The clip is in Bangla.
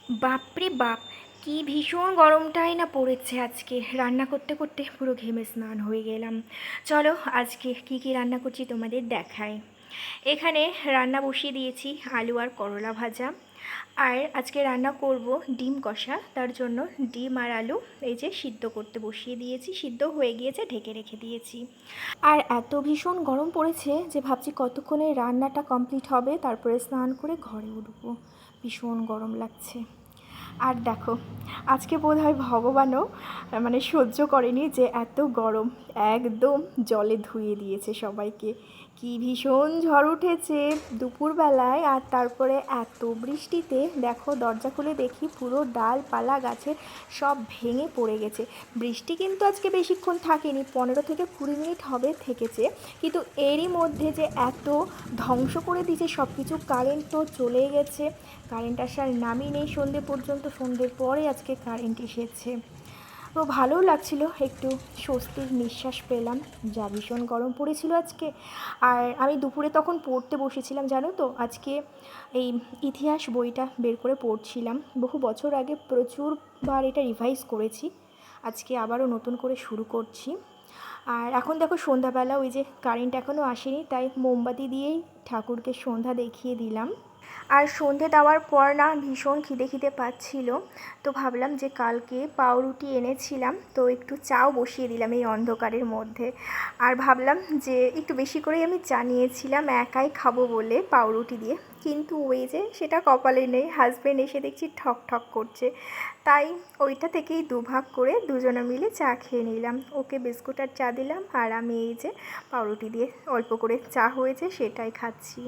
বাপরে বাপ, কি ভীষণ গরমটাই না পড়েছে আজকে। রান্না করতে করতে পুরো ঘেমে স্নান হয়ে গেলাম। চলো আজকে কি কি রান্না করছি তোমাদের দেখাই। এখানে রান্না বসিয়ে দিয়েছি আলু আর করলা ভাজা। আর আজকে রান্না করব ডিম কষা, তার জন্য ডিম আর আলু এই যে সিদ্ধ করতে বসিয়ে দিয়েছি, সিদ্ধ হয়ে গিয়েছে, ঢেকে রেখে দিয়েছি। আর এত ভীষণ গরম পড়েছে যে ভাবছি কতক্ষণে রান্নাটা কমপ্লিট হবে, তারপরে স্নান করে ঘরে উঠবো। ভীষণ গরম লাগছে। আর দেখো, আজকে বোধহয় ভগবানও মানে সহ্য করেনি যে এত গরম, একদম জলে ধুয়ে দিয়েছে সবাইকে। কি ভীষণ ঝড় উঠেছে দুপুরবেলায়, আর তারপরে এত বৃষ্টিতে দেখো দরজা খুলে দেখি পুরো ডালপালা গাছের সব ভেঙে পড়ে গেছে। বৃষ্টি কিন্তু আজকে বেশিক্ষণ থাকেনি, 15 থেকে 20 মিনিট হবে থেকেছে, কিন্তু এরই মধ্যে যে এত ধ্বংস করে দিয়েছে সব কিছু। কারেন্ট তো চলেই গেছে, কারেন্ট আসার নামই নেই সন্ধে পর্যন্ত। সন্ধ্যের পরে আজকে কারেন্ট এসেছে, তো ভালোও লাগছিল, একটু স্বস্তির নিঃশ্বাস পেলাম। যা ভীষণ গরম পড়েছিল আজকে। আর আমি দুপুরে তখন পড়তে বসেছিলাম, জানো তো, আজকে এই ইতিহাস বইটা বের করে পড়ছিলাম। বহু বছর আগে প্রচুরবার এটা রিভাইজ করেছি, আজকে আবারও নতুন করে শুরু করছি। আর এখন দেখো সন্ধ্যাবেলা, ওই যে কারেন্ট এখনও আসেনি, তাই মোমবাতি দিয়েই ঠাকুরকে সন্ধ্যা দেখিয়ে দিলাম। আর সন্ধে দেওয়ার পর না ভীষণ খিদে খিদে পাচ্ছিল, তো ভাবলাম যে কালকে পাউরুটি এনেছিলাম, তো একটু চাও বসিয়ে দিলাম এই অন্ধকারের মধ্যে। আর ভাবলাম যে একটু বেশি করেই আমি চা নিয়েছিলাম একাই খাবো বলে পাউরুটি দিয়ে, কিন্তু ওই যে সেটা কপালে নেই, হাজব্যান্ড এসে দেখছি ঠক ঠক করছে, তাই ওইটা থেকেই দুভাগ করে দুজনে মিলে চা খেয়ে নিলাম। ওকে বিস্কুট আর চা দিলাম, আর আমি এই যে পাউরুটি দিয়ে অল্প করে চা হয়েছে সেটাই খাচ্ছি।